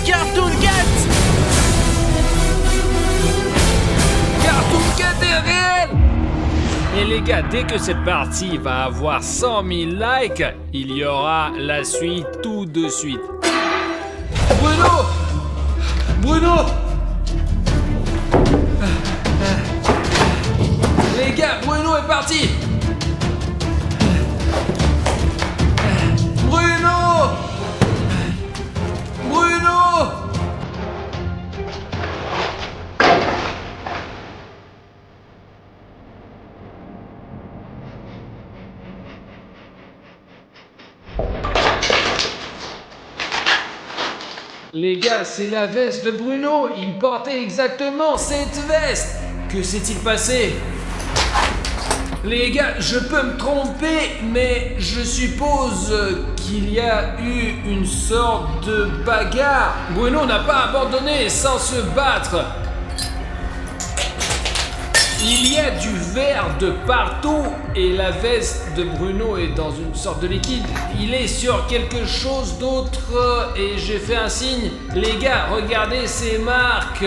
Cartoon Cat! Cartoon Cat est réel! Et les gars, dès que cette partie va avoir 100 000 likes, il y aura la suite tout de suite. Bruno! Bruno! Les gars, Bruno est parti! Bruno! Bruno! Les gars, c'est la veste de Bruno. Il portait exactement cette veste. Que s'est-il passé? Les gars, je peux me tromper, mais je suppose qu'il y a eu une sorte de bagarre. Bruno n'a pas abandonné sans se battre. Il y a du verre de partout et la veste de Bruno est dans une sorte de liquide. Il est sur quelque chose d'autre et j'ai fait un signe. Les gars, regardez ces marques.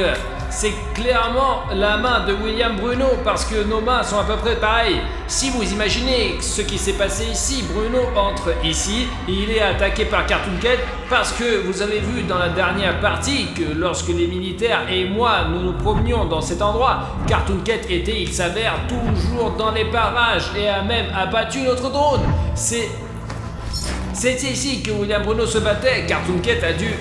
C'est clairement la main de William Bruno parce que nos mains sont à peu près pareilles. Si vous imaginez ce qui s'est passé ici, Bruno entre ici et il est attaqué par Cartoon Cat parce que vous avez vu dans la dernière partie que lorsque les militaires et moi nous nous promenions dans cet endroit, Cartoon Cat était, il s'avère, toujours dans les parages et a même abattu notre drone. C'est ici que William Bruno se battait. Cartoon Cat a dû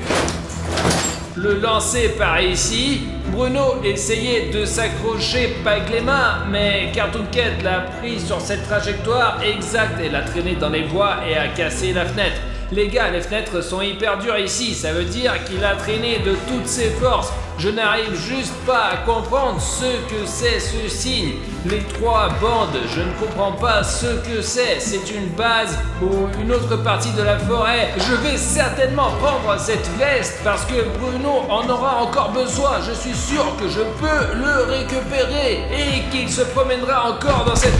le lancer par ici. Bruno essayait de s'accrocher pas avec les mains, mais Cartoon Cat l'a pris sur cette trajectoire exacte et l'a traîné dans les bois et a cassé la fenêtre. Les gars, les fenêtres sont hyper dures ici, ça veut dire qu'il a traîné de toutes ses forces. Je n'arrive juste pas à comprendre ce que c'est ce signe. Les trois bandes, je ne comprends pas ce que c'est. C'est une base ou une autre partie de la forêt. Je vais certainement prendre cette veste parce que Bruno en aura encore besoin. Je suis sûr que je peux le récupérer et qu'il se promènera encore dans cette...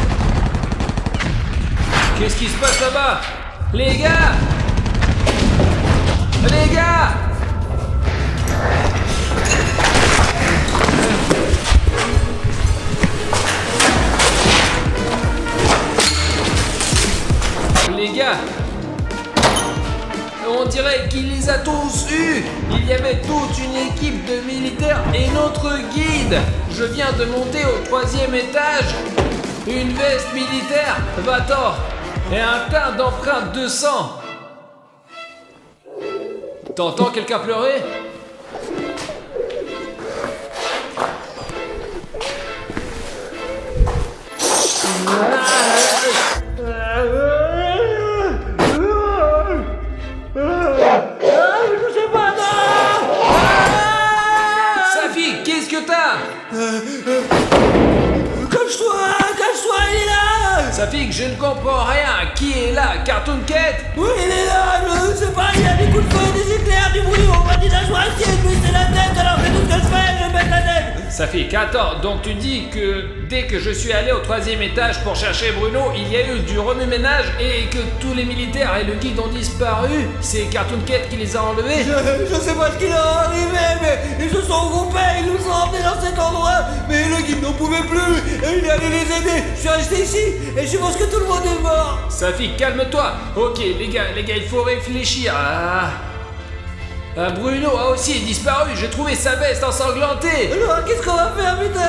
Qu'est-ce qui se passe là-bas? Les gars! Les gars! Les gars, on dirait qu'il les a tous eus. Il y avait toute une équipe de militaires et notre guide. Je viens de monter au 3e étage. Une veste militaire, va-t'en, et un tas d'empreintes de sang. T'entends quelqu'un pleurer? Je sais pas, non! Safi, qu'est-ce que t'as? Cache-toi, il est là! Safi, je ne comprends rien. Qui est là? Cartoon Cat? Oui, il est là, je sais pas, il y a des coups de feu, des éclairs, du bruit, on m'a dit d'asseoir ici, mais c'est la tête, alors fais tout ce que je fais, je baisse la tête! Safi, attends, donc tu dis que dès que je suis allé au 3e étage pour chercher Bruno, il y a eu du remue-ménage et que tous les militaires et le guide ont disparu? C'est Cartoon Cat qui les a enlevés? Je sais pas ce qui leur est arrivé, mais ils se sont regroupés, ils nous ont emmenés dans cet endroit, mais le guide n'en pouvait plus, et il est allé les aider, je suis resté ici, et je pense que tout le monde est mort! Safi, calme-toi. Ok, les gars, il faut réfléchir. Bruno a aussi disparu, j'ai trouvé sa veste ensanglantée. Alors, qu'est-ce qu'on va faire, putain?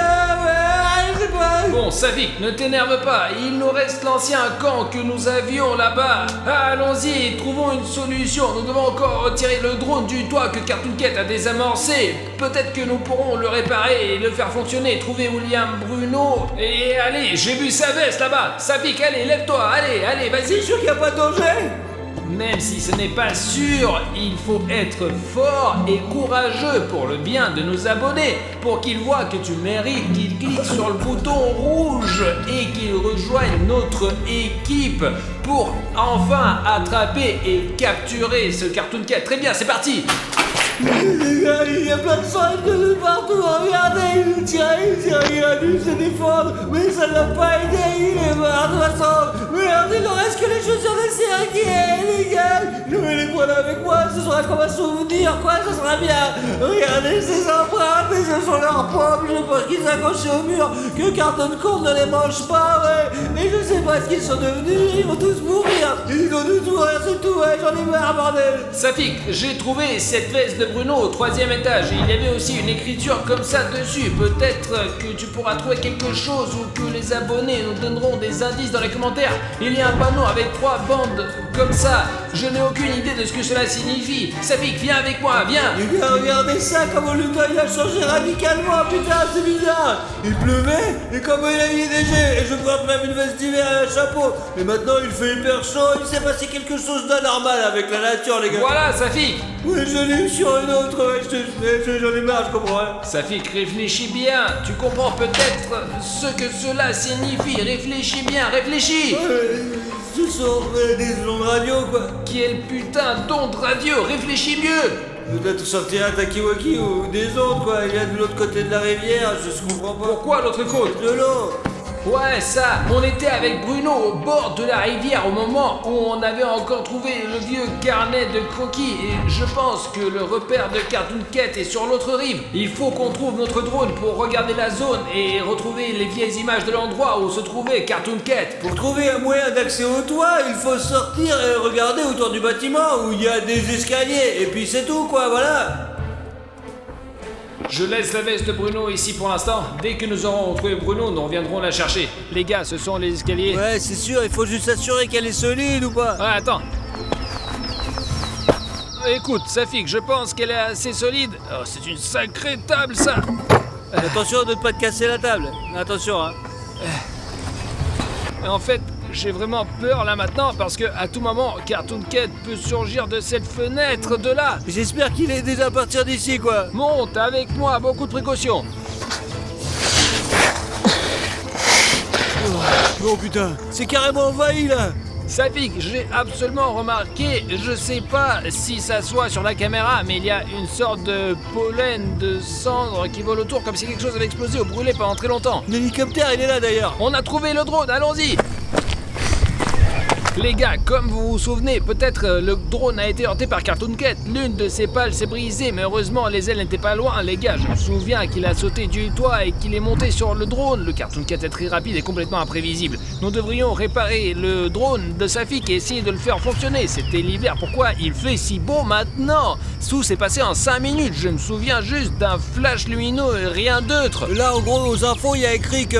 Je sais pas. Bon, Savik, ne t'énerve pas, il nous reste l'ancien camp que nous avions là-bas. Allons-y, trouvons une solution. Nous devons encore retirer le drone du toit que Cartoon Cat a désamorcé. Peut-être que nous pourrons le réparer et le faire fonctionner. Trouver William Bruno. Et allez, j'ai vu sa veste là-bas. Savik, allez, lève-toi, allez, vas-y. C'est sûr qu'il n'y a pas de danger? Même si ce n'est pas sûr, il faut être fort et courageux pour le bien de nos abonnés, pour qu'ils voient que tu mérites, qu'ils cliquent sur le bouton rouge et qu'ils rejoignent notre équipe pour enfin attraper et capturer ce Cartoon Cat. Très bien, c'est parti! Les gars, il y a plein de sang de partout, regardez, il tire, il a dû se défendre, mais ça l'a pas aidé, il est mort de toute façon. Merde, il ne reste que les chaussures de cirque, les gars, je vais les prendre là avec moi, ce sera comme un souvenir, quoi, ça sera bien. Regardez ces empreintes, et ce sont leurs pommes, je pense qu'ils accrochés au mur, que Carton Court ne les mange pas, ouais. Mais je sais pas ce qu'ils sont devenus, ils vont tous mourir. Ils vont tous mourir, c'est tout, ouais, j'en ai marre, bordel. Safik, j'ai trouvé cette veste de Bruno au 3e étage. Il y avait aussi une écriture comme ça dessus. Peut-être que tu pourras trouver quelque chose ou que les abonnés nous donneront des indices dans les commentaires. Il y a un panneau avec 3 bandes comme ça. Je n'ai aucune idée de ce que cela signifie. Safik, viens avec moi, viens. Eh bien, regardez ça, comment le temps il a changé radicalement, putain, c'est bizarre. Il pleuvait, et comment il a mis des jets, et je porte même une veste d'hiver et un chapeau. Et maintenant, il fait hyper chaud, il s'est passé quelque chose d'anormal avec la nature, les gars. Voilà, Safik. Oui, je l'ai eu sur une autre, ouais, j'en ai marre, je comprends rien. Safik, réfléchis bien. Tu comprends peut-être ce que cela signifie. Réfléchis bien, réfléchis. Ce sont des ondes radio, quoi. Quel putain d'onde radio. Réfléchis mieux. Peut-être sortir un Takiwaki ou des ondes, quoi. Il y a de l'autre côté de la rivière, je comprends pas. Pourquoi l'autre côte? De l'eau. Ouais, ça, on était avec Bruno au bord de la rivière au moment où on avait encore trouvé le vieux carnet de croquis et je pense que le repère de Cartoon Cat est sur l'autre rive. Il faut qu'on trouve notre drone pour regarder la zone et retrouver les vieilles images de l'endroit où se trouvait Cartoon Cat. Pour trouver un moyen d'accès au toit, il faut sortir et regarder autour du bâtiment où il y a des escaliers et puis c'est tout, quoi, voilà. Je laisse la veste de Bruno ici pour l'instant. Dès que nous aurons trouvé Bruno, nous reviendrons la chercher. Les gars, ce sont les escaliers. Ouais, c'est sûr, il faut juste s'assurer qu'elle est solide ou pas. Ouais, attends. Écoute, Safik, je pense qu'elle est assez solide. Oh, c'est une sacrée table, ça. Attention de ne pas te casser la table. Attention, hein. En fait, j'ai vraiment peur là maintenant parce que à tout moment, Cartoon Cat peut surgir de cette fenêtre de là. J'espère qu'il est déjà parti d'ici, quoi. Monte avec moi, beaucoup de précautions. Oh putain, c'est carrément envahi là. Safik, j'ai absolument remarqué, je sais pas si ça soit sur la caméra, mais il y a une sorte de pollen, de cendre qui vole autour comme si quelque chose avait explosé ou brûlé pendant très longtemps. L'hélicoptère, il est là d'ailleurs. On a trouvé le drone, allons-y. Les gars, comme vous vous souvenez, peut-être le drone a été heurté par Cartoon Cat. L'une de ses pales s'est brisée, mais heureusement les ailes n'étaient pas loin. Les gars, je me souviens qu'il a sauté du toit et qu'il est monté sur le drone. Le Cartoon Cat est très rapide et complètement imprévisible. Nous devrions réparer le drone de Safik et essayer de le faire fonctionner. C'était l'hiver, pourquoi il fait si beau maintenant? Tout s'est passé en 5 minutes, je me souviens juste d'un flash lumineux et rien d'autre. Là, en gros, aux infos, il y a écrit que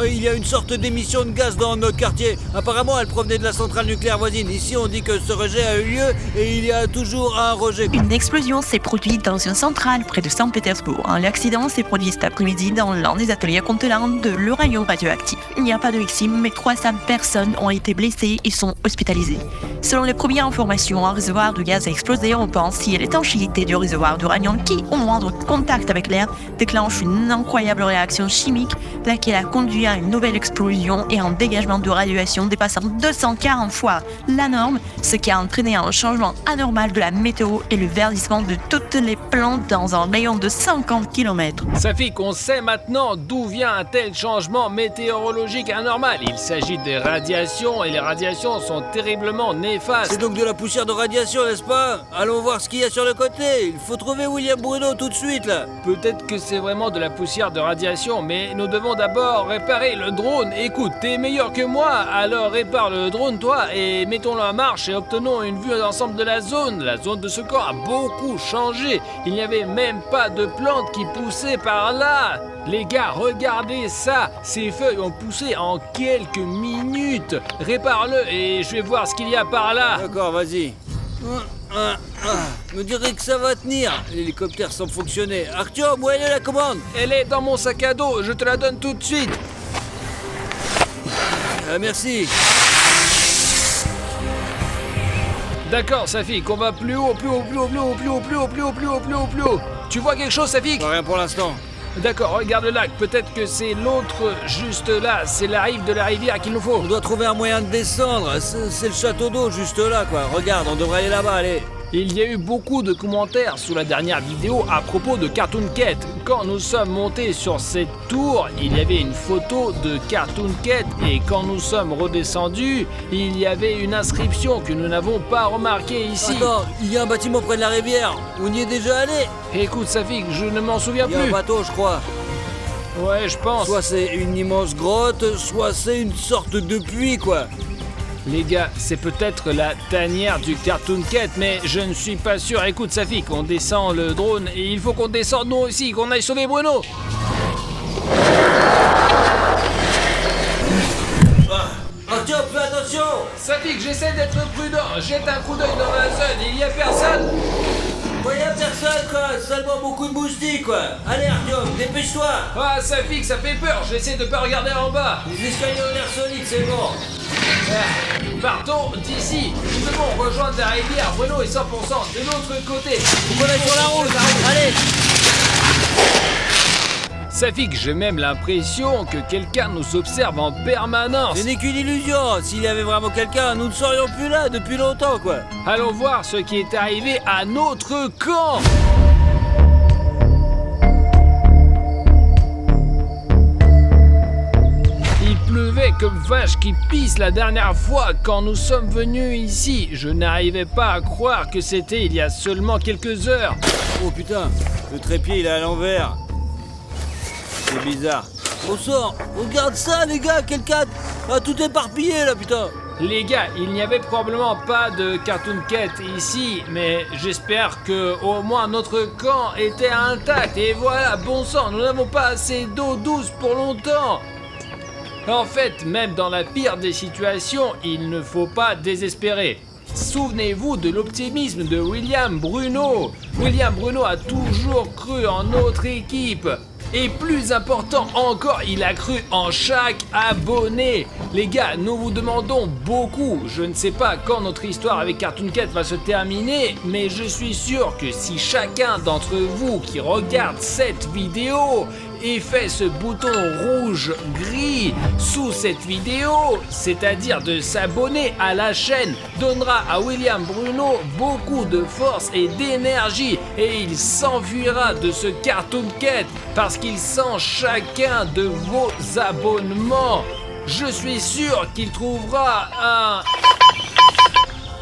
il y a une sorte d'émission de gaz dans notre quartier. Apparemment, elle provenait de la centrale nucléaire voisine. Ici, on dit que ce rejet a eu lieu et il y a toujours un rejet. Une explosion s'est produite dans une centrale près de Saint-Pétersbourg. L'accident s'est produit cet après-midi dans l'un des ateliers contenant de l'uranium radioactif. Il n'y a pas de victimes, mais 300 personnes ont été blessées et sont hospitalisées. Selon les premières informations, un réservoir de gaz a explosé. On pense si l'étanchéité du réservoir d'uranium qui, au moindre contact avec l'air, déclenche une incroyable réaction chimique, laquelle a conduit à une nouvelle explosion et un dégagement de radiation dépassant 240 fois la norme, ce qui a entraîné un changement anormal de la météo et le verdissement de toutes les plantes dans un rayon de 50 km. Safik, on sait maintenant d'où vient un tel changement météorologique anormal. Il s'agit des radiations et les radiations sont terriblement néfastes. C'est donc de la poussière de radiation, n'est-ce pas? Allons voir ce qu'il y a sur le côté. Il faut trouver William Bruno tout de suite, là. Peut-être que c'est vraiment de la poussière de radiation, mais nous devons d'abord réparer le drone. Écoute, t'es meilleur que moi, alors répare le drone, toi, et mettons-le en marche et obtenons une vue d'ensemble de la zone. La zone de ce camp a beaucoup changé. Il n'y avait même pas de plantes qui poussaient par là. Les gars, regardez ça. Ces feuilles ont poussé en quelques minutes. Répare-le et je vais voir ce qu'il y a par là. D'accord, vas-y. Me dirais que ça va tenir. L'hélicoptère semble fonctionner. Arthur, où elle est la commande? Elle est dans mon sac à dos, je te la donne tout de suite. Merci. D'accord, Safik, on va plus haut, plus haut, plus haut, plus haut, plus haut, plus haut, plus haut, plus haut, plus haut, plus haut. Tu vois quelque chose, Safik? Pas rien pour l'instant. D'accord, regarde le lac, peut-être que c'est l'autre juste là, c'est la rive de la rivière qu'il nous faut. On doit trouver un moyen de descendre. C'est le château d'eau juste là, quoi. Regarde, on devrait aller là-bas, allez. Il y a eu beaucoup de commentaires sous la dernière vidéo à propos de Cartoon Cat. Quand nous sommes montés sur cette tour, il y avait une photo de Cartoon Cat et quand nous sommes redescendus, il y avait une inscription que nous n'avons pas remarquée ici. Attends, il y a un bâtiment près de la rivière. On y est déjà allé. Écoute Safik, je ne m'en souviens Il y a un plus. bateau, je crois. Ouais, je pense. Soit c'est une immense grotte, soit c'est une sorte de puits, quoi. Les gars, c'est peut-être la tanière du Cartoon Cat, mais je ne suis pas sûr. Écoute Safik, on descend le drone et il faut qu'on descende nous aussi, qu'on aille sauver Bruno. Artyom, fais attention. Safik, j'essaie d'être prudent. Jette un coup d'œil dans la zone, il y a personne. Il y a personne, quoi. Seulement beaucoup de moustiques, quoi. Allez, Artyom, dépêche-toi. Ah Safik, ça fait peur, j'essaie de pas regarder en bas. Les escaliers ont l'air solides, c'est bon. Partons d'ici. Nous devons rejoindre la rivière. Bruno est 100% de l'autre côté. Faut qu'on aille sur la route. Allez. Safik, j'ai même l'impression que quelqu'un nous observe en permanence. Ce n'est qu'une illusion. S'il y avait vraiment quelqu'un, nous ne serions plus là depuis longtemps, quoi. Allons voir ce qui est arrivé à notre camp. Il pleuvait comme vache qui pisse la dernière fois quand nous sommes venus ici. Je n'arrivais pas à croire que c'était il y a seulement quelques heures. Oh putain, le trépied il est à l'envers. C'est bizarre. Au sort, regarde ça les gars, quelqu'un a tout éparpillé là putain. Les gars, il n'y avait probablement pas de Cartoon Cat ici, mais j'espère que au moins notre camp était intact. Et voilà, bon sang, nous n'avons pas assez d'eau douce pour longtemps. En fait, même dans la pire des situations, il ne faut pas désespérer. Souvenez-vous de l'optimisme de William Bruno. William Bruno a toujours cru en notre équipe. Et plus important encore, il a cru en chaque abonné. Les gars, nous vous demandons beaucoup. Je ne sais pas quand notre histoire avec Cartoon Cat va se terminer, mais je suis sûr que si chacun d'entre vous qui regarde cette vidéo et fait ce bouton rouge-gris sous cette vidéo, c'est-à-dire de s'abonner à la chaîne, donnera à William Bruno beaucoup de force et d'énergie et il s'enfuira de ce Cartoon Cat parce qu'il sent chacun de vos abonnements. Je suis sûr qu'il trouvera un...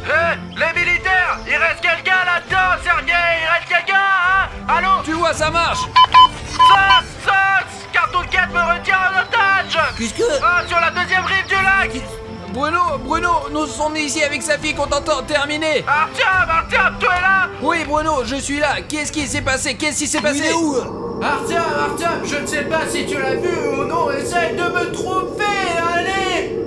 Hé, les militaires! Il reste quelqu'un là-dedans, Sergei! Il reste quelqu'un, hein? Allô? Tu vois, ça marche! Cartoon Cat me retient en otage! Qu'est-ce que... Ah, sur la deuxième rive du lac! Bruno, nous sommes ici avec sa fille qu'on t'entend terminer. Artyom, tu es là? Oui, Bruno, je suis là. Qu'est-ce qui s'est passé? Qu'est-ce qui s'est Il passé? est où? Artyom, je ne sais pas si tu l'as vu ou non, essaye de me tromper, allez!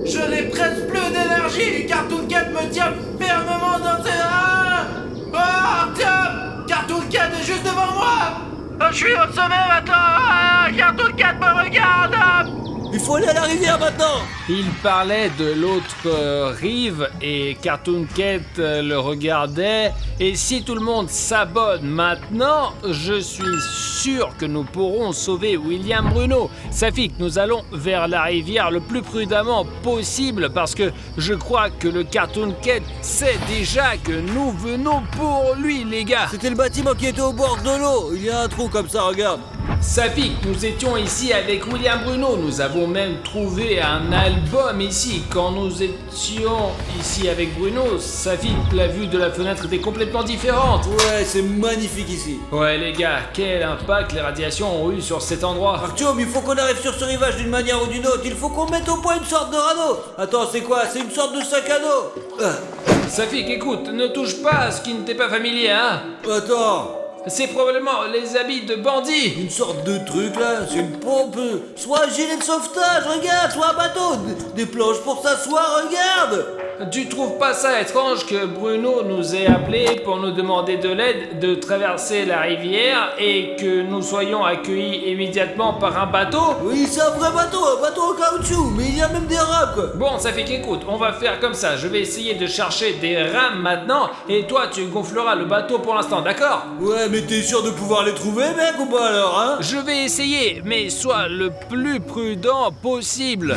Je n'ai presque plus d'énergie, Cartoon Cat me tient fermement dans ses reins! Oh, Artyom! Cartoon Cat est juste devant moi! Je suis au sommet maintenant! Cartoon Cat me regarde! Il faut aller à la rivière maintenant. Il parlait de l'autre rive et Cartoon Cat le regardait. Et si tout le monde s'abonne maintenant, je suis sûr que nous pourrons sauver William Bruno. Safik, nous allons vers la rivière le plus prudemment possible parce que je crois que le Cartoon Cat sait déjà que nous venons pour lui, les gars. C'était le bâtiment qui était au bord de l'eau. Il y a un trou comme ça, regarde. Safik, nous étions ici avec William Bruno. Nous avons même trouvé un album ici. Quand nous étions ici avec Bruno, Safik, la vue de la fenêtre était complètement différente. Ouais, c'est magnifique ici. Ouais les gars, quel impact les radiations ont eu sur cet endroit. Artyom, il faut qu'on arrive sur ce rivage d'une manière ou d'une autre. Il faut qu'on mette au point une sorte de radeau. Attends, c'est quoi? C'est une sorte de sac à dos. Safik, écoute, ne touche pas à ce qui ne t'est pas familier, hein. Attends. C'est probablement les habits de bandits. Une sorte de truc là, c'est une pompe, soit un gilet de sauvetage, regarde, soit un bateau, des planches pour s'asseoir, regarde. Tu trouves pas ça étrange que Bruno nous ait appelés pour nous demander de l'aide de traverser la rivière et que nous soyons accueillis immédiatement par un bateau? Oui, c'est un vrai bateau, un bateau en caoutchouc, mais il y a même des rames quoi. Bon, ça fait qu'écoute, on va faire comme ça. Je vais essayer de chercher des rames maintenant et toi tu gonfleras le bateau pour l'instant, d'accord? Ouais, mais t'es sûr de pouvoir les trouver, mec, ou pas alors, hein? Je vais essayer, mais sois le plus prudent possible.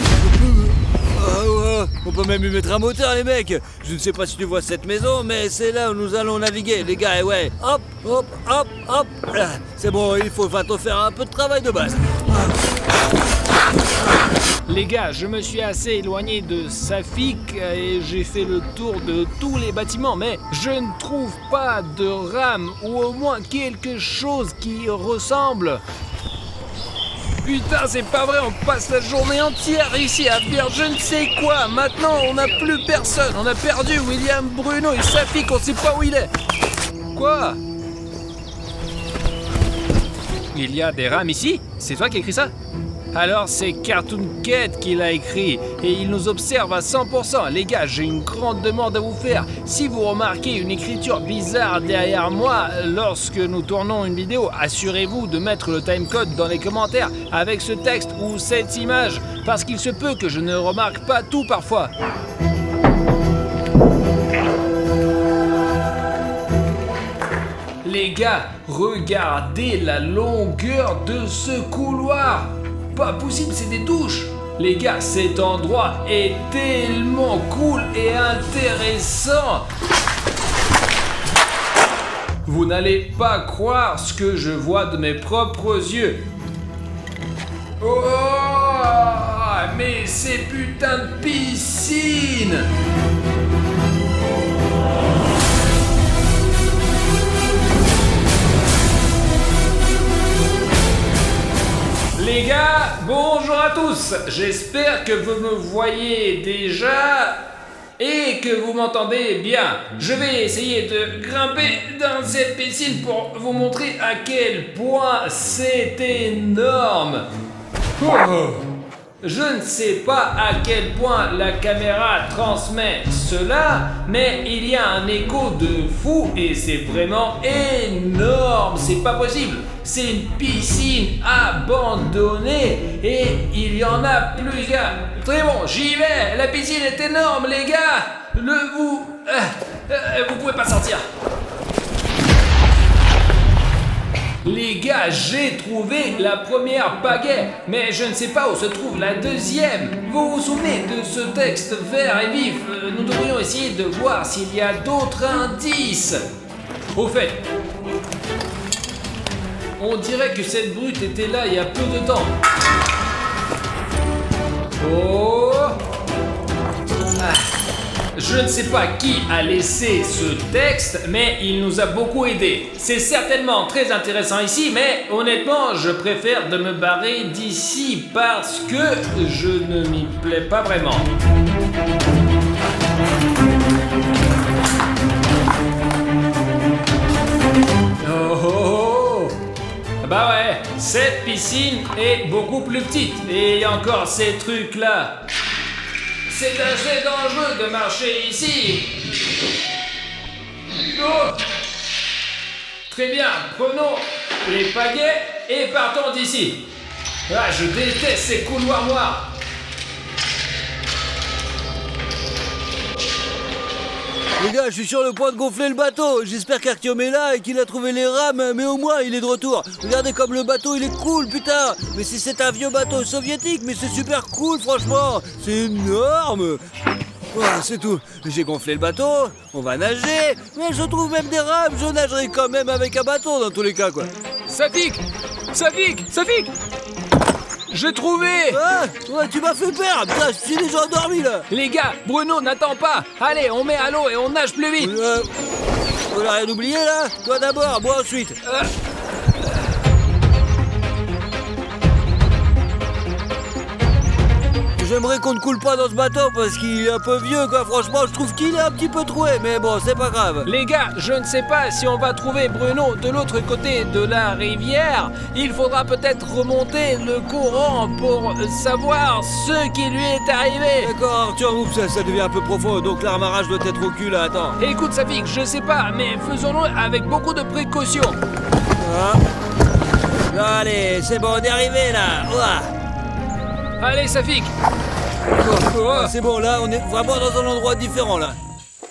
On peut même y mettre un moteur, les mecs. Je ne sais pas si tu vois cette maison, mais c'est là où nous allons naviguer, les gars. Et ouais, hop, hop, hop, hop. Là, c'est bon, il faut bientôt faire un peu de travail de base. Les gars, je me suis assez éloigné de Safik et j'ai fait le tour de tous les bâtiments, mais je ne trouve pas de rame ou au moins quelque chose qui ressemble. Putain, c'est pas vrai, on passe la journée entière ici à faire je ne sais quoi. Maintenant, on n'a plus personne. On a perdu William, Bruno et Safik, on sait pas où il est. Quoi? Il y a des rames ici? C'est toi qui as écrit ça? Alors c'est Cartoon Cat qui l'a écrit et il nous observe à 100%. Les gars, j'ai une grande demande à vous faire. Si vous remarquez une écriture bizarre derrière moi lorsque nous tournons une vidéo, assurez-vous de mettre le timecode dans les commentaires avec ce texte ou cette image, parce qu'il se peut que je ne remarque pas tout parfois. Les gars, regardez la longueur de ce couloir. Pas possible, c'est des douches. Les gars, cet endroit est tellement cool et intéressant. Vous n'allez pas croire ce que je vois de mes propres yeux. Oh, mais ces putains de piscines! Les gars, bonjour à tous. J'espère que vous me voyez déjà et que vous m'entendez bien. Je vais essayer de grimper dans cette piscine pour vous montrer à quel point c'est énorme. Je ne sais pas à quel point la caméra transmet cela, mais il y a un écho de fou et c'est vraiment énorme, c'est pas possible. C'est une piscine abandonnée et il y en a plusieurs. Très bon, j'y vais, la piscine est énorme les gars. Vous pouvez pas sortir. Les gars, j'ai trouvé la première pagaie, mais je ne sais pas où se trouve la deuxième. Vous vous souvenez de ce texte vert et vif? Nous devrions essayer de voir s'il y a d'autres indices. Au fait, on dirait que cette brute était là il y a peu de temps. Oh! Je ne sais pas qui a laissé ce texte, mais il nous a beaucoup aidé. C'est certainement très intéressant ici, mais honnêtement, je préfère de me barrer d'ici parce que je ne m'y plais pas vraiment. Oh! Bah ouais, cette piscine est beaucoup plus petite. Et il y a encore ces trucs-là. C'est assez dangereux de marcher ici. Oh. Très bien, prenons les pagaies et partons d'ici. Ah, je déteste ces couloirs noirs. Les gars, je suis sur le point de gonfler le bateau. J'espère qu'Artyom est là et qu'il a trouvé les rames, mais au moins il est de retour. Regardez comme le bateau il est cool, putain. Mais si c'est un vieux bateau soviétique, mais c'est super cool, franchement. C'est énorme. Voilà, c'est tout. J'ai gonflé le bateau, on va nager. Mais je trouve même des rames, je nagerai quand même avec un bateau dans tous les cas, quoi. Safik! J'ai trouvé! Ah, ouais, tu m'as fait peur. Putain, je suis déjà endormi là. Les gars, Bruno, n'attends pas. Allez, on met à l'eau et on nage plus vite. On a rien oublié là? Toi d'abord, moi ensuite. J'aimerais qu'on ne coule pas dans ce bateau parce qu'il est un peu vieux quoi, franchement je trouve qu'il est un petit peu troué, mais bon c'est pas grave. Les gars, je ne sais pas si on va trouver Bruno de l'autre côté de la rivière. Il faudra peut-être remonter le courant pour savoir ce qui lui est arrivé. D'accord Arthur, oups, ça devient un peu profond, donc l'amarrage doit être au cul là, attends. Écoute Safik, je sais pas, mais faisons-le avec beaucoup de précautions. Ah. Allez, c'est bon, on est arrivé là. Ouah. Allez Safik. C'est bon, là, on est vraiment dans un endroit différent, là.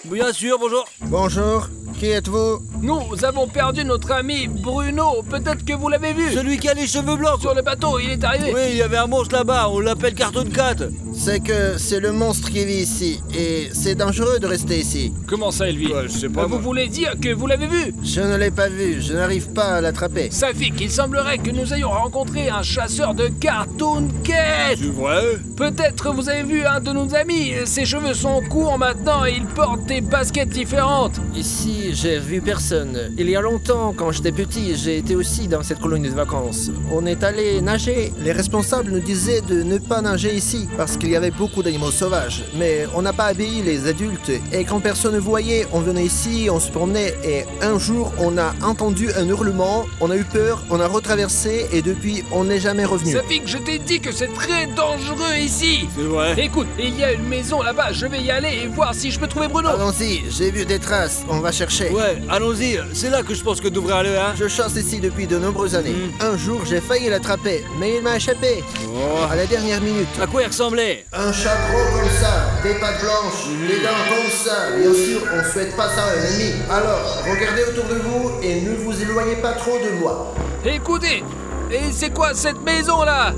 Bien sûr, bonjour. Bonjour, qui êtes-vous? Nous avons perdu notre ami Bruno. Peut-être que vous l'avez vu. Celui qui a les cheveux blancs, Sur le bateau, il est arrivé. Oui, il y avait un monstre là-bas, on l'appelle Cartoon Cat. C'est que c'est le monstre qui vit ici, et c'est dangereux de rester ici. Comment ça, il vit? Ouais, je sais pas, Vous moi. voulez dire que vous l'avez vu? Je ne l'ai pas vu, je n'arrive pas à l'attraper. Safik, il semblerait que nous ayons rencontré un chasseur de Cartoon Cat. C'est vrai? Peut-être vous avez vu un de nos amis. Ses cheveux sont courts maintenant et il porte des baskets différentes. Ici, j'ai vu personne. Il y a longtemps, quand j'étais petit, j'ai été aussi dans cette colonie de vacances. On est allé nager. Les responsables nous disaient de ne pas nager ici, parce qu'il y avait beaucoup d'animaux sauvages. Mais on n'a pas obéi les adultes, et quand personne ne voyait, on venait ici, on se promenait, et un jour, on a entendu un hurlement, on a eu peur, on a retraversé, et depuis, on n'est jamais revenu. Safik, je t'ai dit que c'est très dangereux ici. C'est vrai. Écoute, il y a une maison là-bas, je vais y aller et voir si je peux trouver Bruno. Allons-y, j'ai vu des traces, on va chercher. Ouais, allons-y, c'est là que je pense que devrait aller, hein. Je chasse ici depuis de nombreuses années. Un jour, j'ai failli l'attraper, mais il m'a échappé. Oh. À la dernière minute. À quoi il ressemblait? Un chat gros comme ça, des pattes blanches, des dents comme ça. Bien sûr, on souhaite pas ça à un ennemi. Alors, regardez autour de vous et ne vous éloignez pas trop de moi. Écoutez, et c'est quoi cette maison là?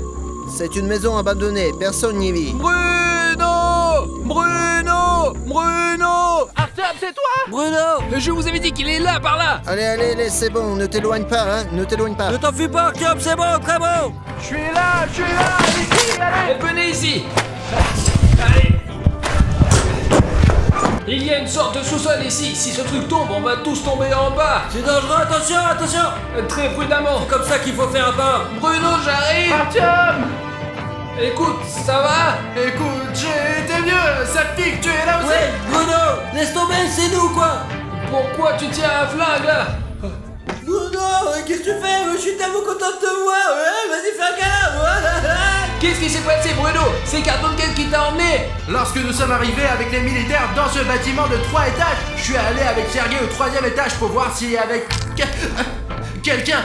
C'est une maison abandonnée, personne n'y vit. Bruno! Bruno! Bruno! Artyom, c'est toi? Bruno! Je vous avais dit qu'il est là, par là! Allez, c'est bon, ne t'éloigne pas, hein, ne t'éloigne pas. Ne t'enfuis pas, Artyom, c'est bon, très bon! Je suis là, ici, allez. Venez ici! Allez! Il y a une sorte de sous-sol ici. Si ce truc tombe, on va tous tomber en bas. C'est dangereux, attention, attention! Très prudemment. C'est comme ça qu'il faut faire un pas. Bruno, j'arrive! Artyom! Écoute, ça va? Écoute, j'ai été vieux, Safik, tu es là aussi? Ouais, Bruno! Laisse tomber, c'est nous, quoi! Pourquoi tu tiens un flingue là? Bruno, qu'est-ce que tu fais? Je suis tellement content de te voir! Ouais, vas-y, fais un câlin! Qu'est-ce qui s'est passé, Bruno? C'est Cartoon Cat qui t'a emmené? Lorsque nous sommes arrivés avec les militaires dans ce bâtiment de 3 étages, je suis allé avec Sergei au 3e étage pour voir s'il y avait quelqu'un.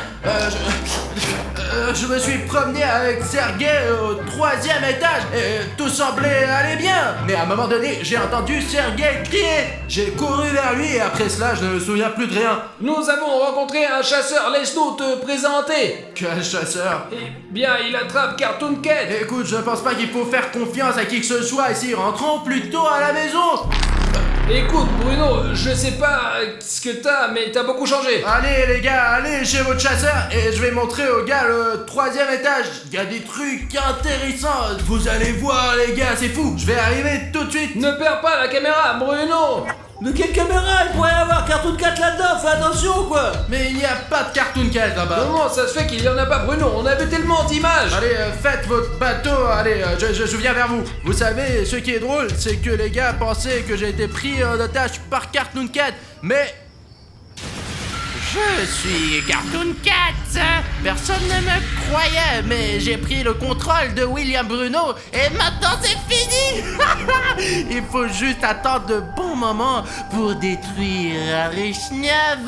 Je me suis promené avec Sergei au 3e étage et tout semblait aller bien. Mais à un moment donné, j'ai entendu Sergei crier. J'ai couru vers lui et après cela, je ne me souviens plus de rien. Nous avons rencontré un chasseur, laisse-nous te présenter. Quel chasseur? Eh bien, il attrape Cartoon Cat. Écoute, je pense pas qu'il faut faire confiance à qui que ce soit ici. Rentrons plutôt à la maison. Écoute, Bruno, je sais pas ce que t'as, mais t'as beaucoup changé. Allez les gars, allez chez votre chasseur et je vais montrer aux gars le 3e étage. Il y a des trucs intéressants. Vous allez voir les gars, c'est fou. Je vais arriver tout de suite. Ne perds pas la caméra, Bruno. De quelle caméra? Il pourrait y avoir Cartoon Cat là-dedans, fais attention, quoi! Mais il n'y a pas de Cartoon Cat là-bas. Comment ça se fait qu'il y en a pas, Bruno? On a vu tellement d'images. Allez, faites votre bateau, allez, je viens vers vous. Vous savez, ce qui est drôle, c'est que les gars pensaient que j'ai été pris en otage par Cartoon Cat, mais... Je suis Cartoon Cat. Personne ne me croyait, mais j'ai pris le contrôle de William Bruno et maintenant c'est fini. Il faut juste attendre de bons moments pour détruire Richnev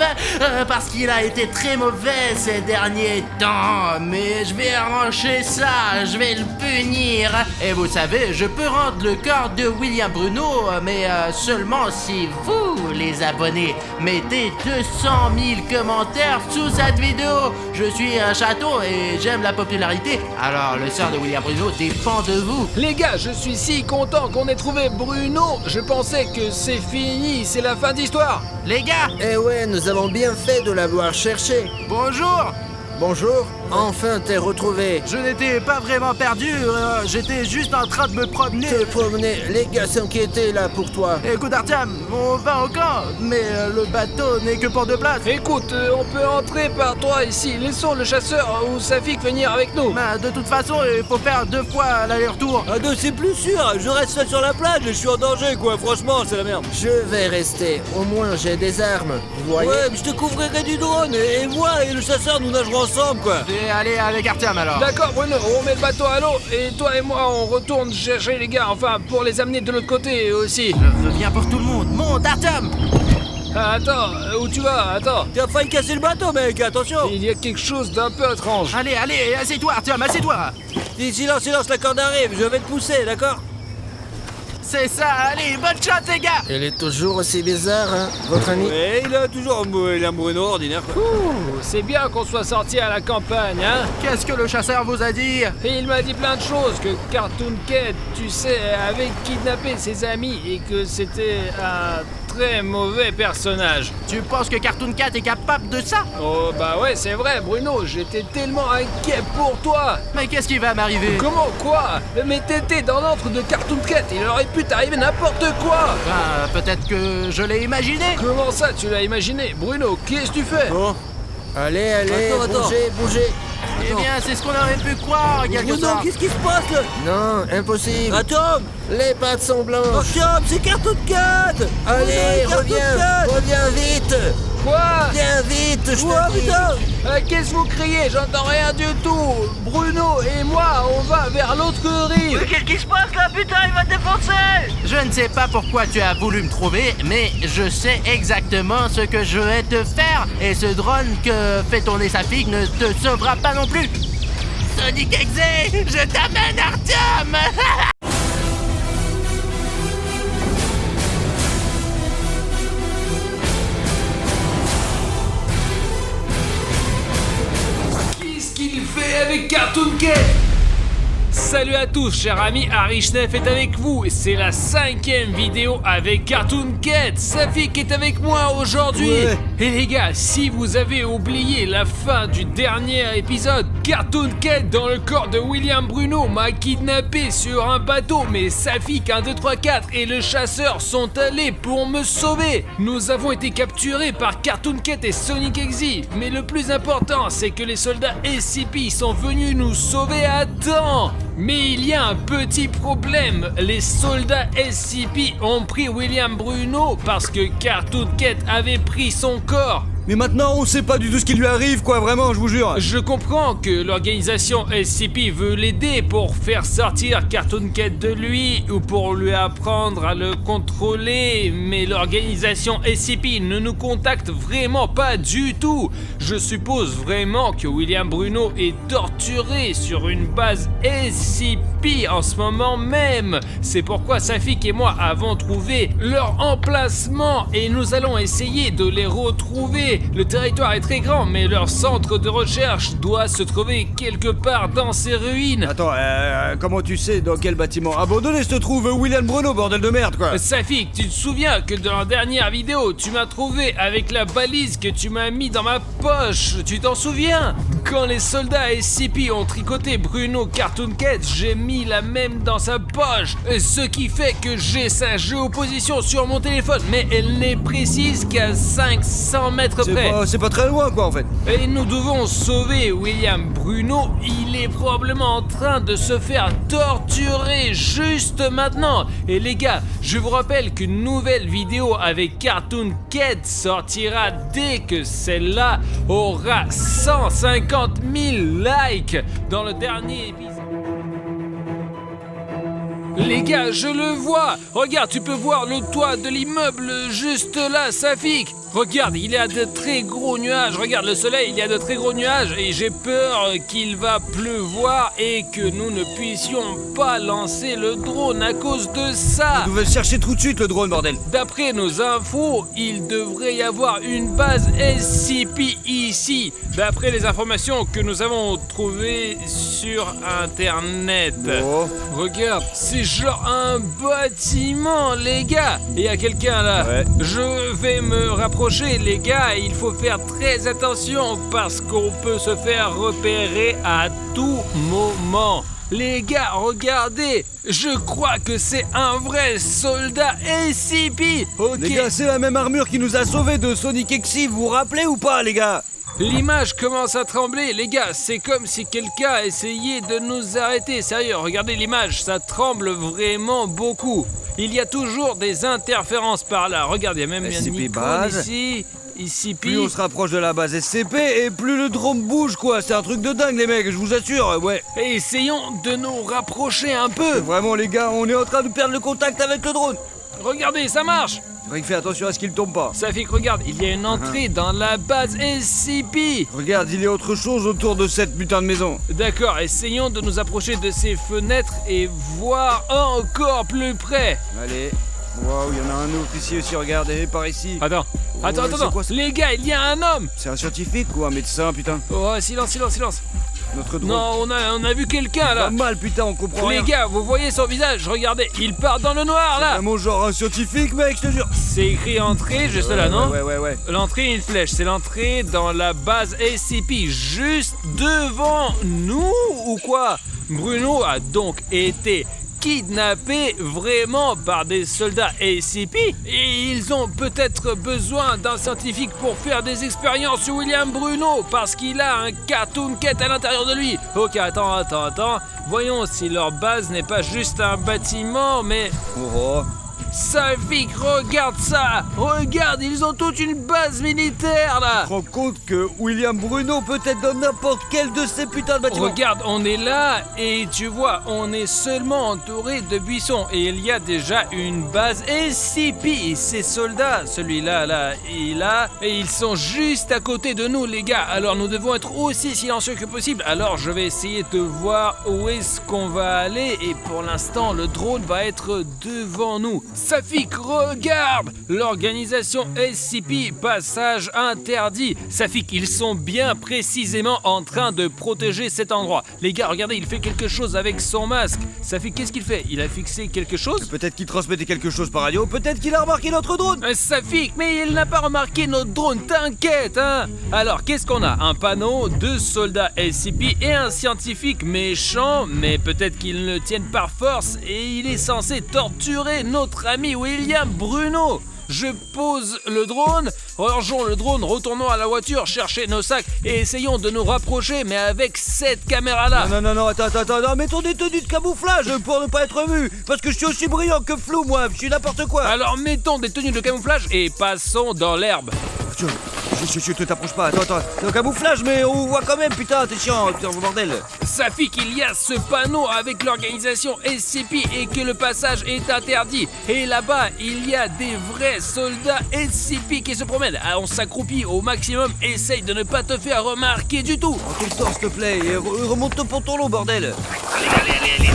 parce qu'il a été très mauvais ces derniers temps. Mais je vais arranger ça, je vais le punir. Et vous savez, je peux rendre le corps de William Bruno, mais seulement si vous, les abonnés, mettez 200 000 commentaires sous cette vidéo. Je suis un château et j'aime la popularité, alors le sort de William Bruno dépend de vous. Les gars, je suis si content qu'on ait trouvé Bruno. Je pensais que c'est fini, c'est la fin d'histoire. Les gars, Eh ouais, nous avons bien fait de l'avoir cherché. bonjour. Bonjour, enfin t'es retrouvé. Je n'étais pas vraiment perdu, j'étais juste en train de me promener. Te promener, les gars s'inquiétaient là pour toi. Écoute Artyom, on va au camp, mais le bateau n'est que pour 2 places. Écoute, on peut entrer par toi ici. Laissons le chasseur ou Safik venir avec nous. Bah, de toute façon, il faut faire 2 fois l'aller-retour. À deux, c'est plus sûr, je reste seul sur la plage et je suis en danger, quoi, franchement, c'est la merde. Je vais rester, au moins j'ai des armes, vous voyez. Ouais, mais je te couvrirai du drone et moi et le chasseur, nous nagerons ensemble, quoi. Je vais aller avec Artyom alors. D'accord, Bruno, on met le bateau à l'eau et toi et moi, on retourne chercher les gars, enfin, pour les amener de l'autre côté aussi. Je reviens pour tout le monde. Monte Artyom. Ah, attends, où tu vas? Attends. T'as failli casser le bateau, mec, attention. Il y a quelque chose d'un peu étrange. Allez, assieds-toi Artyom, assieds-toi. Dis, silence, la corde arrive, je vais te pousser, d'accord? C'est ça, allez, bonne chance les gars. Il est toujours aussi bizarre, hein, votre ami? Ouais, il a toujours un Bruno ordinaire, quoi. Ouh, c'est bien qu'on soit sorti à la campagne, hein. Qu'est-ce que le chasseur vous a dit? Et il m'a dit plein de choses, que Cartoon Cat, tu sais, avait kidnappé ses amis et que c'était un très mauvais personnage. Tu penses que Cartoon Cat est capable de ça? Oh bah ouais, c'est vrai Bruno, j'étais tellement inquiet pour toi. Mais qu'est-ce qui va m'arriver? Comment quoi? Mais t'étais dans l'antre de Cartoon Cat, il aurait pu t'arriver n'importe quoi. Peut-être que je l'ai imaginé. Comment ça tu l'as imaginé? Bruno, qu'est-ce que tu fais? Bon, Allez, Attends. bougez. Eh bien, c'est ce qu'on aurait pu croire, quelque Bruno, part. qu'est-ce qui se passe là? Non, impossible. Attends, Les pattes sont blanches. Artyom, c'est Cartoon Cat. Allez, Bruno, Cartoon Cat. reviens vite. Quoi? Viens vite, je Oh te dis. putain. Qu'est-ce que vous criez? J'entends rien du tout. Bruno et moi, on va vers l'autre rive. Mais qu'est-ce qui se passe là, putain, il va te défoncer! Je ne sais pas pourquoi tu as voulu me trouver, mais je sais exactement ce que je vais te faire. Et ce drone que fait tourner sa fille ne te sauvera pas non plus. Sonic Exe, je t'amène Artyom. Qu'est-ce qu'il fait avec Cartoon Cat? Salut à tous, chers amis, Arishnef est avec vous et c'est la 5e vidéo avec Cartoon Cat. Safik est avec moi aujourd'hui. Ouais. Et les gars, si vous avez oublié la fin du dernier épisode, Cartoon Cat dans le corps de William Bruno m'a kidnappé sur un bateau, mais Safik 1, 2, 3, 4 et le chasseur sont allés pour me sauver. Nous avons été capturés par Cartoon Cat et Sonic Exe, mais le plus important, c'est que les soldats SCP sont venus nous sauver à temps. Mais il y a un petit problème, les soldats SCP ont pris William Bruno parce que Cartoon Cat avait pris son corps. Mais maintenant, on sait pas du tout ce qui lui arrive, quoi, vraiment, je vous jure. Je comprends que l'organisation SCP veut l'aider pour faire sortir Cartoon Cat de lui ou pour lui apprendre à le contrôler, mais l'organisation SCP ne nous contacte vraiment pas du tout. Je suppose vraiment que William Bruno est torturé sur une base SCP en ce moment même. C'est pourquoi Safik et moi avons trouvé leur emplacement et nous allons essayer de les retrouver. Le territoire est très grand, mais leur centre de recherche doit se trouver quelque part dans ces ruines. Attends, comment tu sais dans quel bâtiment abandonné se trouve William Bruno, bordel de merde, quoi? Safik, tu te souviens que dans la dernière vidéo, tu m'as trouvé avec la balise que tu m'as mis dans ma poche. Tu t'en souviens? Quand les soldats SCP ont tricoté Bruno Cartoon Cat, j'ai mis la même dans sa poche. Ce qui fait que j'ai sa géoposition sur mon téléphone, mais elle n'est précise qu'à 500 mètres près. C'est pas très loin, quoi, en fait. Et nous devons sauver William Bruno. Il est probablement en train de se faire torturer juste maintenant. Et les gars, je vous rappelle qu'une nouvelle vidéo avec Cartoon Cat sortira dès que celle-là aura 150 000 likes dans le dernier épisode. Les gars, je le vois. Regarde, tu peux voir le toit de l'immeuble juste là, Safik. Regarde, il y a de très gros nuages. Regarde le soleil, il y a de très gros nuages. Et j'ai peur qu'il va pleuvoir et que nous ne puissions pas lancer le drone à cause de ça. Vous devez le chercher tout de suite, le drone, bordel. D'après nos infos, il devrait y avoir une base SCP ici. D'après les informations que nous avons trouvées sur Internet. Oh. Regarde, c'est genre un bâtiment, les gars. Il y a quelqu'un là. Ouais. Je vais me rapprocher, les gars. Il faut faire très attention parce qu'on peut se faire repérer à tout moment. Les gars, regardez. Je crois que c'est un vrai soldat SCP. Ok. Les gars, c'est la même armure qui nous a sauvés de Sonic Exe, vous vous rappelez ou pas, les gars? L'image commence à trembler, les gars, c'est comme si quelqu'un essayait de nous arrêter. Sérieux, regardez l'image, ça tremble vraiment beaucoup. Il y a toujours des interférences par là. Regarde, il y a même SCP une icône base. ici, Plus on se rapproche de la base SCP et plus le drone bouge, quoi. C'est un truc de dingue, les mecs, je vous assure, ouais. Et essayons de nous rapprocher un peu. Vraiment, les gars, on est en train de perdre le contact avec le drone. Regardez, ça marche. Il fait attention à ce qu'il tombe pas. Safik, regarde, il y a une entrée dans la base SCP. Regarde, il y a autre chose autour de cette putain de maison. D'accord, essayons de nous approcher de ces fenêtres et voir encore plus près. Allez. Waouh, il y en a un autre ici aussi, regardez, par ici. Attends, attends, c'est attends. quoi, ça? Les gars, il y a un homme. C'est un scientifique ou un médecin, putain? Oh, silence, silence, silence. Notre drone. Non, on a vu quelqu'un là. Pas mal, putain, on comprend Les rien. gars, vous voyez son visage, regardez, il part dans le noir là. Vraiment genre un scientifique, mec, je te jure. C'est écrit entrée, juste là, non? Ouais. L'entrée, une flèche, c'est l'entrée dans la base SCP, juste devant nous ou quoi? Bruno a donc été kidnappé vraiment par des soldats SCP et ils ont peut-être besoin d'un scientifique pour faire des expériences sur William Bruno parce qu'il a un Cartoon Cat à l'intérieur de lui. Ok, attends. Voyons si leur base n'est pas juste un bâtiment, mais... Oh. Safik, regarde ça! Regarde, ils ont toute une base militaire là! Tu te rends compte que William Bruno peut être dans n'importe quel de ces putains de bâtiments? Regarde, on est là et tu vois, on est seulement entouré de buissons et il y a déjà une base SCP. Ces soldats, celui-là, là, et là, et ils sont juste à côté de nous, les gars. Alors nous devons être aussi silencieux que possible. Alors je vais essayer de voir où est-ce qu'on va aller et pour l'instant, le drone va être devant nous. Safik, regarde! L'organisation SCP, passage interdit. Safik, ils sont bien précisément en train de protéger cet endroit. Les gars, regardez, il fait quelque chose avec son masque. Safik, qu'est-ce qu'il fait? Il a fixé quelque chose? Peut-être qu'il transmettait quelque chose par radio, peut-être qu'il a remarqué notre drone. Safik, mais il n'a pas remarqué notre drone, t'inquiète, hein? Alors, qu'est-ce qu'on a? Un panneau, 2 soldats SCP et un scientifique méchant, mais peut-être qu'ils ne le tiennent par force et il est censé torturer notre ami William Bruno. Je pose le drone, rangeons le drone, retournons à la voiture, chercher nos sacs et essayons de nous rapprocher, mais avec cette caméra-là. Non, attends, mettons des tenues de camouflage pour ne pas être vu, parce que je suis aussi brillant que flou, moi, je suis n'importe quoi. Alors mettons des tenues de camouflage et passons dans l'herbe. Je te t'approche pas, attends, c'est un camouflage, mais on voit quand même, putain, t'es chiant, bordel. Safik, il y a ce panneau avec l'organisation SCP et que le passage est interdit. Et là-bas, il y a des vrais soldats SCP qui se promènent. Alors on s'accroupit au maximum, essaye de ne pas te faire remarquer du tout. Prends tout le temps, s'il te plaît, et remonte ton pantalon, bordel. Allez.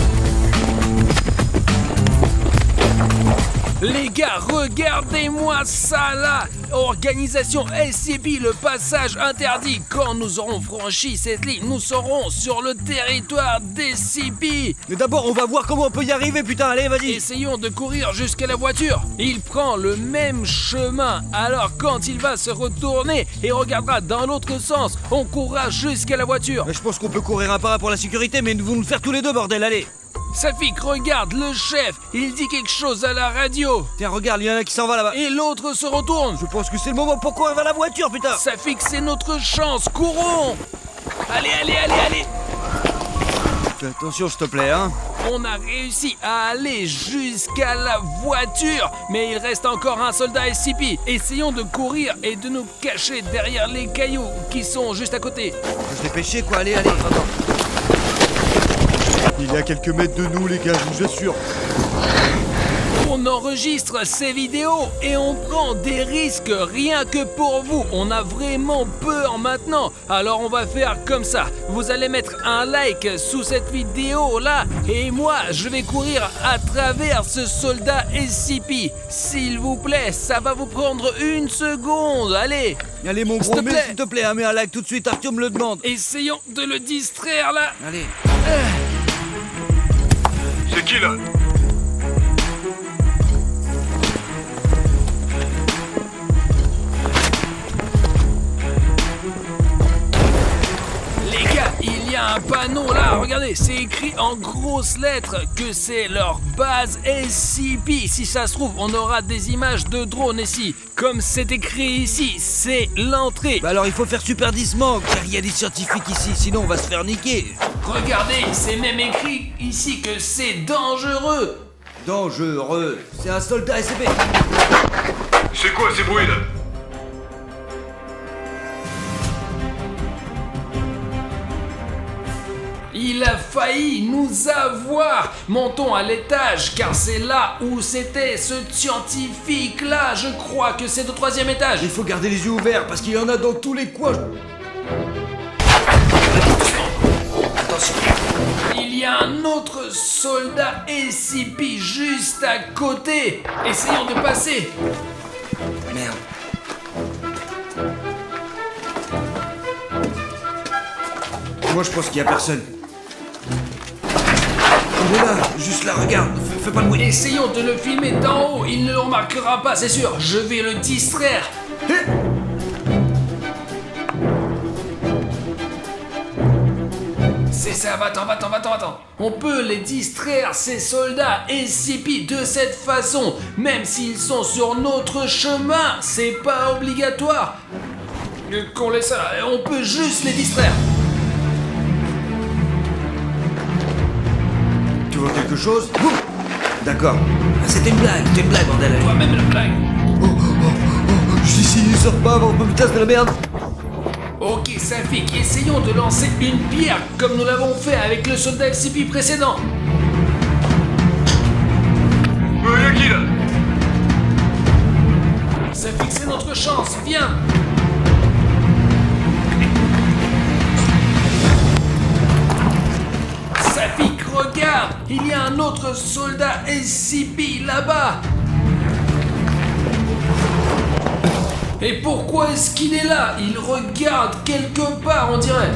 Les gars, regardez-moi ça là! Organisation SCP, le passage interdit. Quand nous aurons franchi cette ligne, nous serons sur le territoire d'SCP. Mais d'abord, on va voir comment on peut y arriver, putain, allez, vas-y. Essayons de courir jusqu'à la voiture. Il prend le même chemin. Alors quand il va se retourner et regardera dans l'autre sens, on courra jusqu'à la voiture. Je pense qu'on peut courir un par un pour la sécurité, mais nous allons le faire tous les deux, bordel, allez. Safik, regarde, le chef, il dit quelque chose à la radio. Tiens, regarde, il y en a qui s'en va là-bas. Et l'autre se retourne. Je pense que c'est le moment pour courir vers la voiture, putain. Safik, c'est notre chance, courons. Allez. Fais attention, s'il te plaît, hein. On a réussi à aller jusqu'à la voiture, mais il reste encore un soldat SCP. Essayons de courir et de nous cacher derrière les cailloux qui sont juste à côté. Faut se dépêcher, quoi, allez, attends. Il est à quelques mètres de nous, les gars, je vous assure. On enregistre ces vidéos et on prend des risques rien que pour vous. On a vraiment peur maintenant. Alors on va faire comme ça. Vous allez mettre un like sous cette vidéo là et moi je vais courir à travers ce soldat SCP. S'il vous plaît, ça va vous prendre 1 seconde. Allez, mon S'il gros, te mais plaît. s'il te plaît, hein, mets un like tout de suite, Arthur me le demande. essayons de le distraire là. Allez. C'est qui là? Les gars, il y a un panneau là, regardez, c'est écrit en grosses lettres que c'est leur base SCP. Si ça se trouve, on aura des images de drones ici. Comme c'est écrit ici, c'est l'entrée. Bah alors il faut faire super disement, car il y a des scientifiques ici, sinon on va se faire niquer. Regardez, c'est même écrit ici que c'est dangereux. Dangereux. C'est un soldat SCP. C'est quoi ces bruits là? Il a failli nous avoir. voir. Montons à l'étage, car c'est là où c'était ce scientifique-là. Je crois que c'est au 3e étage. Il faut garder les yeux ouverts parce qu'il y en a dans tous les coins. Attention. Il y a un autre soldat SCP juste à côté. Essayons de passer. Merde. Moi je pense qu'il y a personne. Il est là, juste là, regarde, fais pas de bruit. Essayons de le filmer d'en haut. Il ne le remarquera pas, c'est sûr. Je vais le distraire. C'est ça, va-t'en. On peut les distraire, ces soldats SCP, de cette façon. Même s'ils sont sur notre chemin, c'est pas obligatoire qu'on laisse ça. On peut juste les distraire. Tu vois quelque chose? D'accord. Ah, c'était une blague, bordel. Toi-même la blague. Je suis ici, sors pas avant que me tasse de la merde. Ok, Safik, essayons de lancer une pierre comme nous l'avons fait avec le soldat SCP précédent. Y'a qui là? Safik, c'est notre chance, viens. Safik, regarde, il y a un autre soldat SCP là-bas. Et pourquoi est-ce qu'il est là? Il regarde quelque part, on dirait.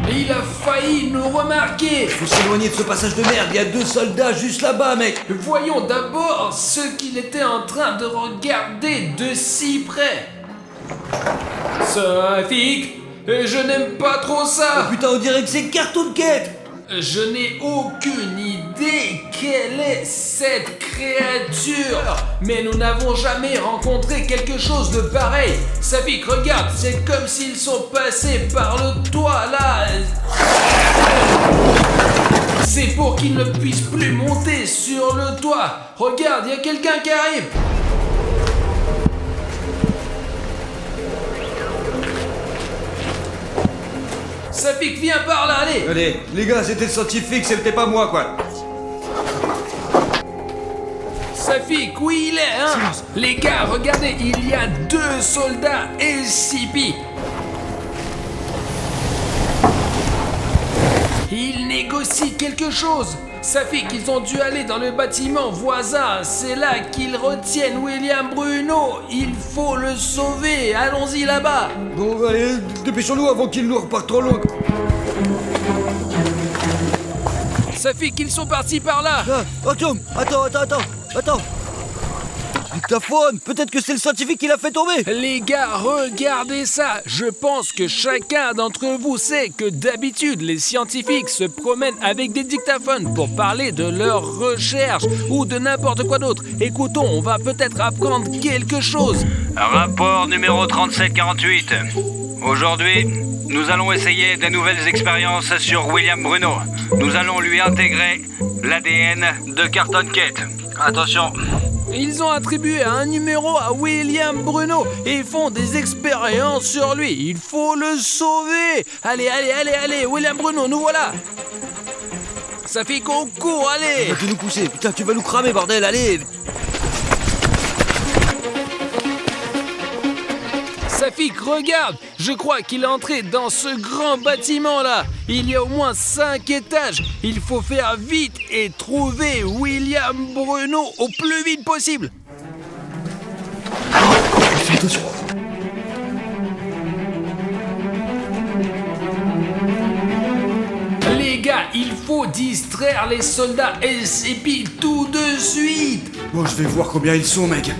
Et il a failli nous remarquer. Faut s'éloigner de ce passage de merde, il y a 2 soldats juste là-bas, mec. Voyons d'abord ce qu'il était en train de regarder de si près. Safik, je n'aime pas trop ça. Putain, on dirait que c'est Cartoon Cat. Je n'ai aucune idée quelle est cette créature, mais nous n'avons jamais rencontré quelque chose de pareil. Safik, regarde, c'est comme s'ils sont passés par le toit là. C'est pour qu'ils ne puissent plus monter sur le toit. Regarde, il y a quelqu'un qui arrive. Safik, viens par là, allez. Allez, les gars, c'était le scientifique, c'était pas moi, quoi. Safik, oui il est, hein. Silence. Les gars, regardez, il y a 2 soldats SCP. Ils négocient quelque chose. Safik, ils ont dû aller dans le bâtiment voisin. C'est là qu'ils retiennent William Bruno. Il faut le sauver. Allons-y là-bas. Bon, allez, dépêchons-nous avant qu'il nous reparte trop loin. Safik, ils sont partis par là. Ah, attends. Dictaphone, peut-être que c'est le scientifique qui l'a fait tomber. Les gars, regardez ça. Je pense que chacun d'entre vous sait que d'habitude, les scientifiques se promènent avec des dictaphones pour parler de leurs recherches ou de n'importe quoi d'autre. Écoutons, on va peut-être apprendre quelque chose. Rapport numéro 3748. Aujourd'hui, nous allons essayer de nouvelles expériences sur William Bruno. Nous allons lui intégrer l'ADN de Cartoon Cat. Attention. Ils ont attribué un numéro à William Bruno et font des expériences sur lui. Il faut le sauver. Allez, William Bruno, nous voilà. Ça fait qu'on court, allez. Tu vas nous pousser, putain, tu vas nous cramer, bordel, allez. Safik, regarde, je crois qu'il est entré dans ce grand bâtiment-là. Il y a au moins 5 étages. Il faut faire vite et trouver William Bruno au plus vite possible. Fais attention. Les gars, il faut distraire les soldats SCP tout de suite. Bon, je vais voir combien ils sont, mec.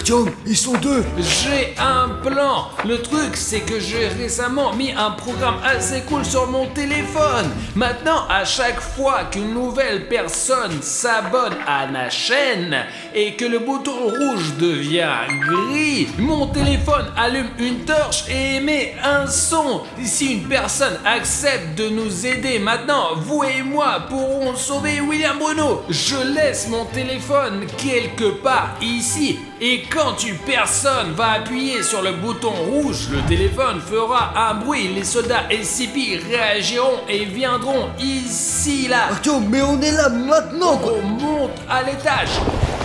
Artyom, ils sont deux. J'ai un plan. Le truc, c'est que j'ai récemment mis un programme assez cool sur mon téléphone. Maintenant, à chaque fois qu'une nouvelle personne s'abonne à ma chaîne et que le bouton rouge devient gris, mon téléphone allume une torche et émet un son. Si une personne accepte de nous aider maintenant, vous et moi pourrons sauver William Bruno. Je laisse mon téléphone quelque part ici. Et quand une personne va appuyer sur le bouton rouge, le téléphone fera un bruit. Les soldats SCP réagiront et viendront ici, là. Artyom, mais on est là maintenant, quoi. On monte à l'étage.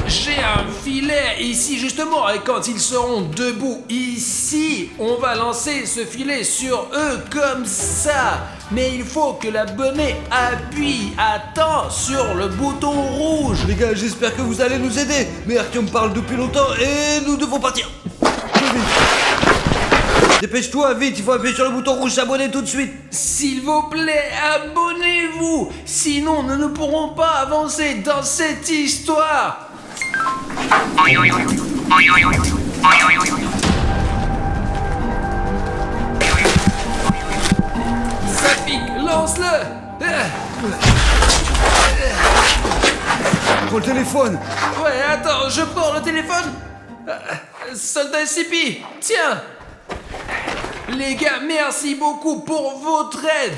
J'ai un filet ici justement et quand ils seront debout ici, on va lancer ce filet sur eux comme ça. Mais il faut que l'abonné appuie à temps sur le bouton rouge. Les gars, j'espère que vous allez nous aider. Mais Artyom parle depuis longtemps et nous devons partir. Dépêche-toi, vite, il faut appuyer sur le bouton rouge, s'abonner tout de suite. S'il vous plaît, abonnez-vous. Sinon, nous ne pourrons pas avancer dans cette histoire. Safik, lance-le. Prends le téléphone. Ouais, attends, je prends le téléphone. Soldat SCP, tiens. Les gars, merci beaucoup pour votre aide.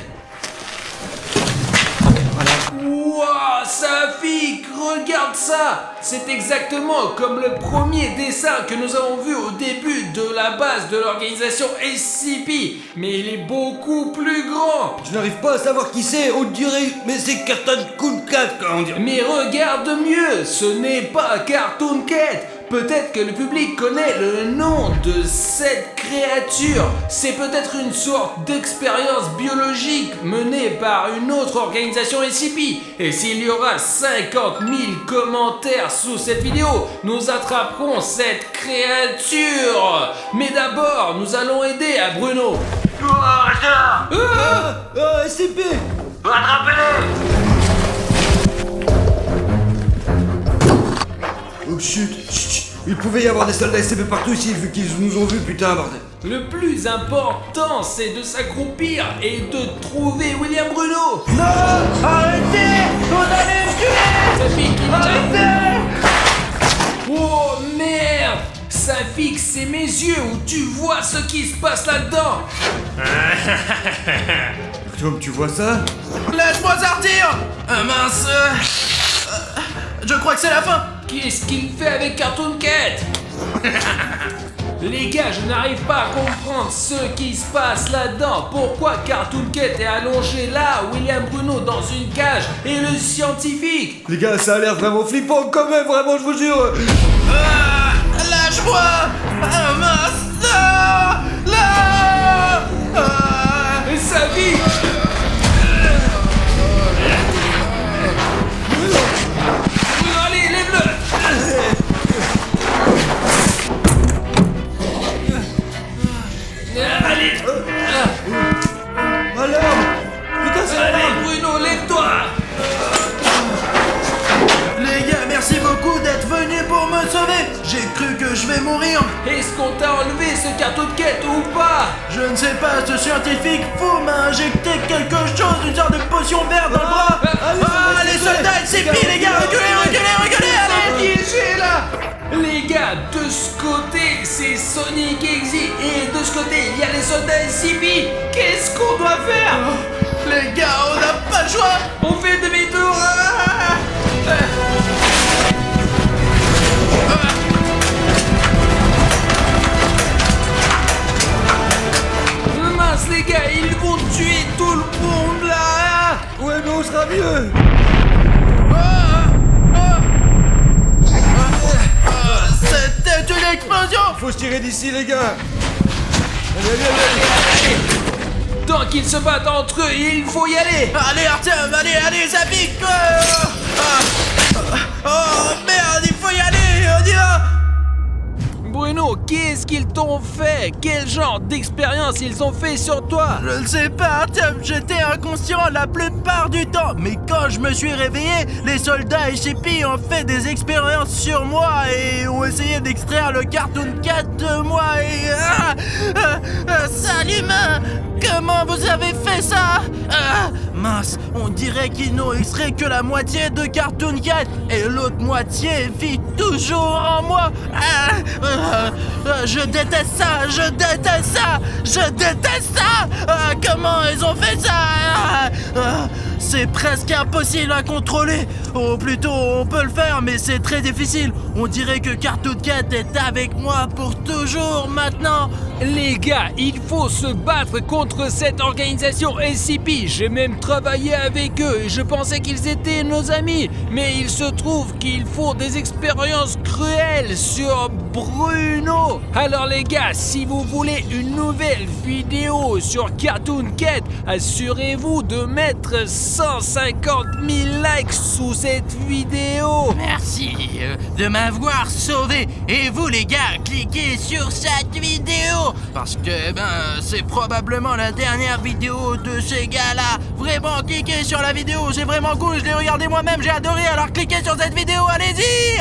Wouah, Safik, regarde ça. C'est exactement comme le premier dessin que nous avons vu au début de la base de l'organisation SCP. Mais il est beaucoup plus grand. Je n'arrive pas à savoir qui c'est, on dirait, mais c'est Cartoon Cat, quoi, on dirait. Mais regarde mieux, ce n'est pas Cartoon Cat. Peut-être que le public connaît le nom de cette créature. C'est peut-être une sorte d'expérience biologique menée par une autre organisation SCP. Et s'il y aura 50 000 commentaires sous cette vidéo, nous attraperons cette créature. Mais d'abord, nous allons aider à Bruno. SCP. Oh chut, il pouvait y avoir des soldats SCP partout ici vu qu'ils nous ont vus, putain, bordel. Le plus important, c'est de s'accroupir et de trouver William Bruno. Non, arrêtez, vous allez me tuer. Safik, il Arrêtez. Oh merde! Safik, c'est mes yeux où tu vois ce qui se passe là-dedans. Artyom, tu vois ça? Laisse-moi sortir. Mince. Je crois que c'est la fin. Qu'est-ce qu'il fait avec Cartoon Cat? Les gars, je n'arrive pas à comprendre ce qui se passe là-dedans. Pourquoi Cartoon Cat est allongé là, William Bruno dans une cage et le scientifique? Les gars, ça a l'air vraiment flippant quand même, vraiment, je vous jure. Lâche-moi. Mince. Là. Safik! Allez, lève-le! Allez! Alarme. Putain, c'est Allez, l'alarme. Bruno, lève-toi! Les gars, merci beaucoup d'être venus pour me sauver. J'ai cru que je vais mourir. Est-ce qu'on t'a enlevé ce Cartoon Cat ou pas? Je ne sais pas, ce scientifique fou m'a injecté quelque chose, une sorte de potion verte dans le bras. Les soldats SCP, les gars, reculez, allez. Piégé là! Les gars, de ce côté, c'est Sonic Exy et de ce côté, il y a les soldats SCP. Qu'est-ce qu'on doit faire? Les gars, on n'a pas le choix. On fait demi-tour! Mince les gars, ils vont tuer tout le monde là! Ouais, mais on sera mieux. C'était une explosion. Faut se tirer d'ici, les gars. Allez. Tant qu'ils se battent entre eux, il faut y aller! Allez Artyom, allez, ça pique. Oh merde, il faut y aller, on y va. Bruno, qu'est-ce qu'ils t'ont fait? Quel genre d'expérience ils ont fait sur toi? Je ne sais pas, Artyom, j'étais inconscient la plupart du temps. Mais quand je me suis réveillé, les soldats SCP ont fait des expériences sur moi et ont essayé d'extraire le Cartoon Cat de moi et... Salut, humain! Comment vous avez fait ça? Mince, on dirait qu'ils n'ont extrait que la moitié de Cartoon Cat et l'autre moitié vit toujours en moi. Je déteste ça, je déteste ça, je déteste ça. Comment ils ont fait ça? C'est presque impossible à contrôler. Ou plutôt, on peut le faire, mais c'est très difficile. On dirait que Cartoon Cat est avec moi pour toujours maintenant. Les gars, il faut se battre contre cette organisation SCP. J'ai même travaillé avec eux et je pensais qu'ils étaient nos amis. Mais il se trouve qu'ils font des expériences cruelles sur Bruno. Alors les gars, si vous voulez une nouvelle vidéo sur Cartoon Cat, assurez-vous de mettre 150 000 likes sous cette vidéo. Merci de m'avoir sauvé. Et vous les gars, cliquez sur cette vidéo parce que c'est probablement la dernière vidéo de ces gars-là. Vraiment, cliquez sur la vidéo, c'est vraiment cool. Je l'ai regardé moi-même, j'ai adoré. Alors cliquez sur cette vidéo, allez-y.